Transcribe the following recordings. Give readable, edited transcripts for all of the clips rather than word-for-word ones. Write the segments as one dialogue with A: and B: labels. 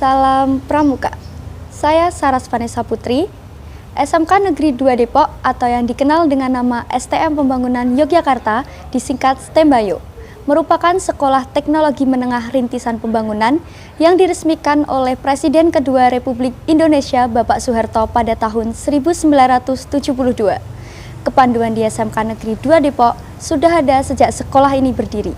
A: Salam Pramuka. Saya Saras Vanessa Putri, SMK Negeri 2 Depok atau yang dikenal dengan nama STM Pembangunan Yogyakarta, disingkat STEMBAYO, merupakan sekolah teknologi menengah rintisan pembangunan yang diresmikan oleh Presiden kedua Republik Indonesia Bapak Soeharto pada tahun 1972. Kepanduan di SMK Negeri 2 Depok sudah ada sejak sekolah ini berdiri.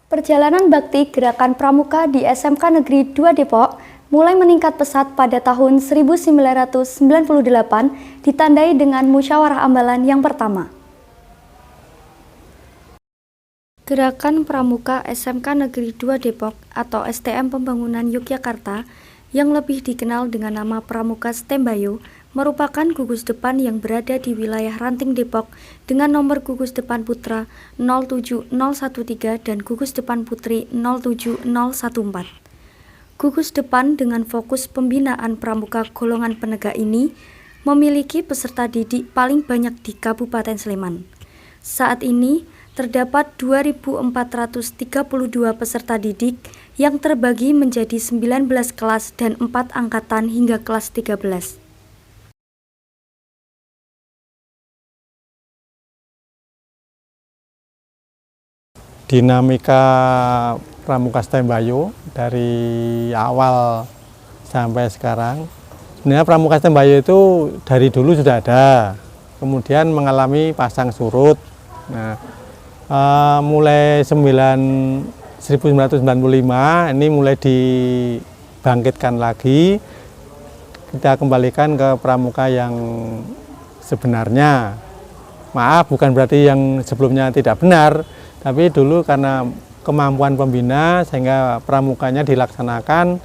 A: Perjalanan bakti Gerakan Pramuka di SMK Negeri 2 Depok mulai meningkat pesat pada tahun 1998 ditandai dengan musyawarah ambalan yang pertama. Gerakan Pramuka SMK Negeri 2 Depok atau STM Pembangunan Yogyakarta yang lebih dikenal dengan nama Pramuka STEMBAYO merupakan gugus depan yang berada di wilayah Ranting Depok dengan nomor gugus depan putra 07013 dan gugus depan putri 07014. Gugus depan dengan fokus pembinaan pramuka golongan penegak ini memiliki peserta didik paling banyak di Kabupaten Sleman. Saat ini terdapat 2.432 peserta didik yang terbagi menjadi 19 kelas dan 4 angkatan hingga kelas 13.
B: Dinamika Pramuka STEMBAYO dari awal sampai sekarang, sebenarnya Pramuka STEMBAYO itu dari dulu sudah ada, kemudian mengalami pasang surut. Nah, mulai 1995 ini mulai dibangkitkan lagi, kita kembalikan ke pramuka yang sebenarnya. Maaf, bukan berarti yang sebelumnya tidak benar, tapi dulu karena kemampuan pembina sehingga pramukanya dilaksanakan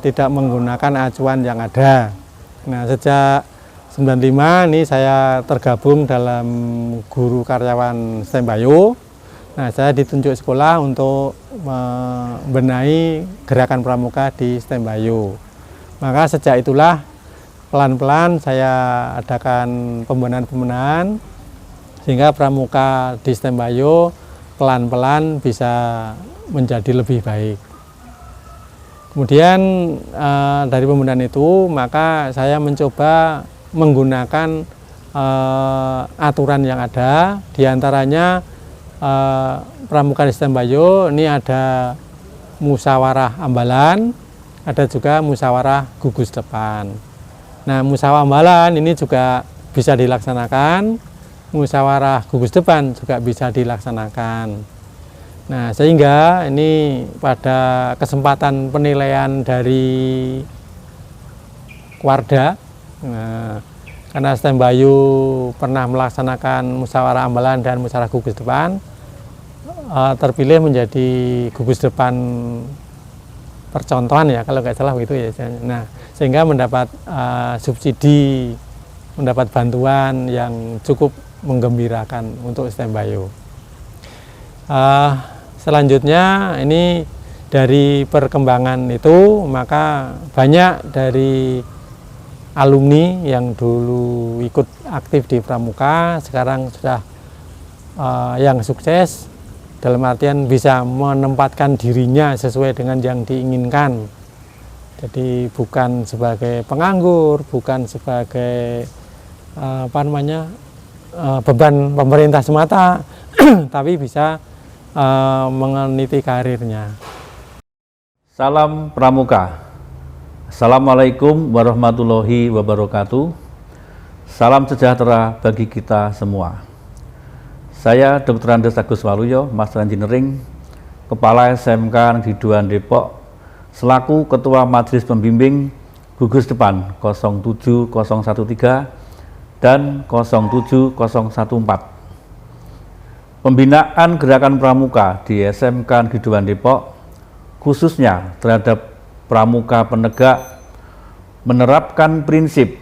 B: tidak menggunakan acuan yang ada. Nah, sejak 95 ini saya tergabung dalam guru karyawan STEMBAYO. Nah, saya ditunjuk sekolah untuk membenahi gerakan pramuka di STEMBAYO. Maka sejak itulah pelan-pelan saya adakan pembenahan-pembenahan sehingga pramuka di STEMBAYO pelan-pelan bisa menjadi lebih baik. Kemudian dari pembenahan itu maka saya mencoba menggunakan aturan yang ada, diantaranya pramuka di STEMBAYO ini ada musyawarah ambalan, ada juga musyawarah gugus depan. Nah, musyawarah ambalan ini juga bisa dilaksanakan, musyawarah gugus depan juga bisa dilaksanakan. Nah, sehingga ini pada kesempatan penilaian dari Warda, nah, karena STEMBAYO pernah melaksanakan musyawarah ambalan dan musyawarah gugus depan, terpilih menjadi gugus depan percontohan ya, kalau nggak salah begitu ya. Nah, sehingga mendapat subsidi, mendapat bantuan yang cukup menggembirakan untuk STEMBAYO. Selanjutnya ini dari perkembangan itu maka banyak dari alumni yang dulu ikut aktif di pramuka sekarang sudah yang sukses dalam artian bisa menempatkan dirinya sesuai dengan yang diinginkan. Jadi bukan sebagai penganggur, bukan sebagai beban pemerintah semata, tapi bisa meniti karirnya.
C: Salam Pramuka. Assalamualaikum warahmatullahi wabarakatuh. Salam sejahtera bagi kita semua. Saya Dr. Andes Agus Waluyo, Master Engineering, Kepala SMK Negeri 2 Depok, selaku Ketua Majelis Pembimbing Gugus Depan 07013 dan 07014. Pembinaan gerakan pramuka di SMK Negeri 2 Depok, khususnya terhadap pramuka penegak, menerapkan prinsip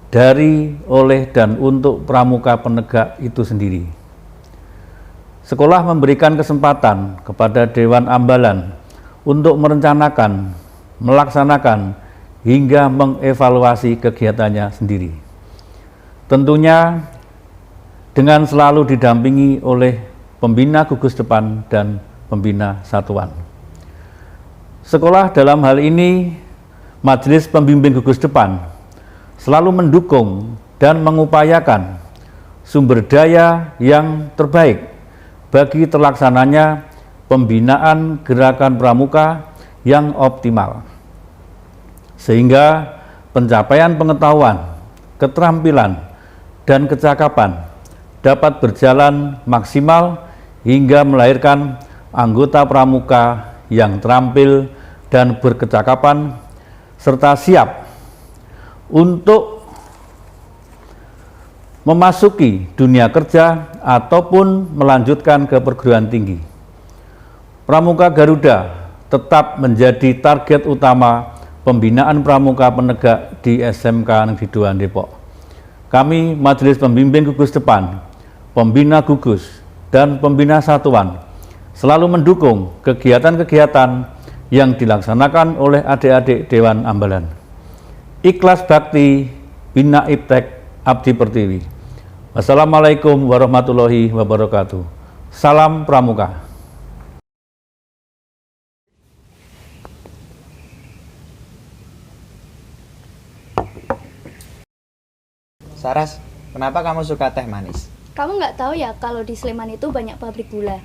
C: dari, oleh, dan untuk pramuka penegak itu sendiri. Sekolah memberikan kesempatan kepada Dewan Ambalan untuk merencanakan, melaksanakan, hingga mengevaluasi kegiatannya sendiri. Tentunya dengan selalu didampingi oleh pembina gugus depan dan pembina satuan. Sekolah dalam hal ini, Majelis Pembimbing Gugus Depan selalu mendukung dan mengupayakan sumber daya yang terbaik bagi terlaksananya pembinaan gerakan pramuka yang optimal, sehingga pencapaian pengetahuan, keterampilan, dan kecakapan dapat berjalan maksimal hingga melahirkan anggota pramuka yang terampil dan berkecakapan serta siap untuk memasuki dunia kerja ataupun melanjutkan ke perguruan tinggi. Pramuka Garuda tetap menjadi target utama pembinaan pramuka penegak di SMK Negeri 2 Depok. Kami Majelis Pembimbing Gugus Depan, pembina gugus, dan pembina satuan selalu mendukung kegiatan-kegiatan yang dilaksanakan oleh adik-adik Dewan Ambalan. Ikhlas Bakti, Bina Iptek, Abdi Pertiwi. Wassalamualaikum warahmatullahi wabarakatuh. Salam Pramuka.
D: Saras, kenapa kamu suka teh manis?
A: Kamu nggak tahu ya kalau di Sleman itu banyak pabrik gula.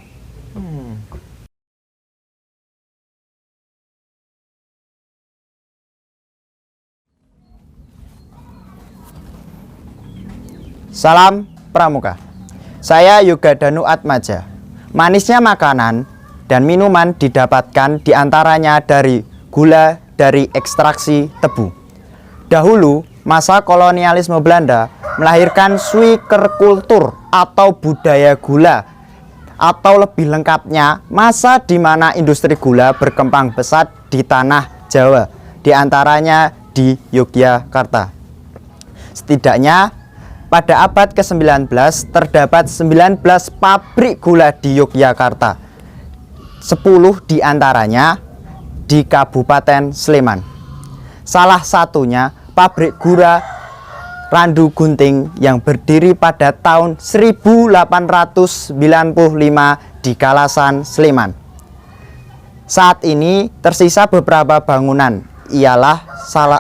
D: Salam Pramuka. Saya Yoga Danu Atmaja. Manisnya makanan dan minuman didapatkan diantaranya dari gula dari ekstraksi tebu. Dahulu, masa kolonialisme Belanda melahirkan suikerkultur atau budaya gula, atau lebih lengkapnya masa di mana industri gula berkembang pesat di tanah Jawa, diantaranya di Yogyakarta. Setidaknya pada abad ke-19 terdapat 19 pabrik gula di Yogyakarta, 10 diantaranya di Kabupaten Sleman. Salah satunya pabrik gula Randu Gunting yang berdiri pada tahun 1895 di Kalasan, Sleman. Saat ini tersisa beberapa bangunan, ialah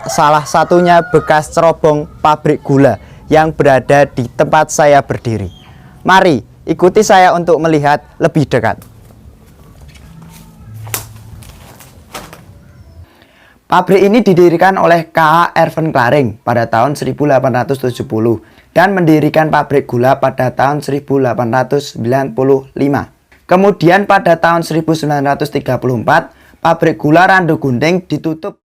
D: salah satunya bekas cerobong pabrik gula yang berada di tempat saya berdiri. Mari ikuti saya untuk melihat lebih dekat. Pabrik ini didirikan oleh K.A. Erven Klaring pada tahun 1870 dan mendirikan pabrik gula pada tahun 1895. Kemudian pada tahun 1934, pabrik gula Randu Gunting ditutup.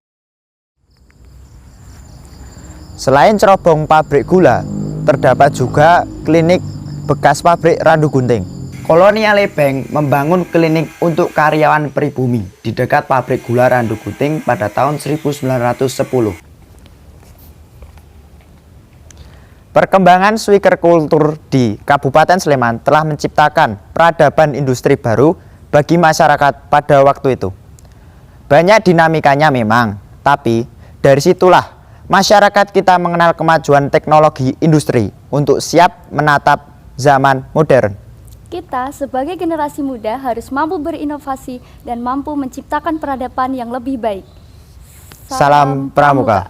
D: Selain cerobong pabrik gula, terdapat juga klinik bekas pabrik Randu Gunting. Kolonial Bank membangun klinik untuk karyawan pribumi di dekat pabrik gula Randu Gunting pada tahun 1910. Perkembangan suikerkultur di Kabupaten Sleman telah menciptakan peradaban industri baru bagi masyarakat pada waktu itu. Banyak dinamikanya memang, tapi dari situlah masyarakat kita mengenal kemajuan teknologi industri untuk siap menatap zaman modern.
A: Kita sebagai generasi muda harus mampu berinovasi dan mampu menciptakan peradaban yang lebih baik.
D: Salam Pramuka.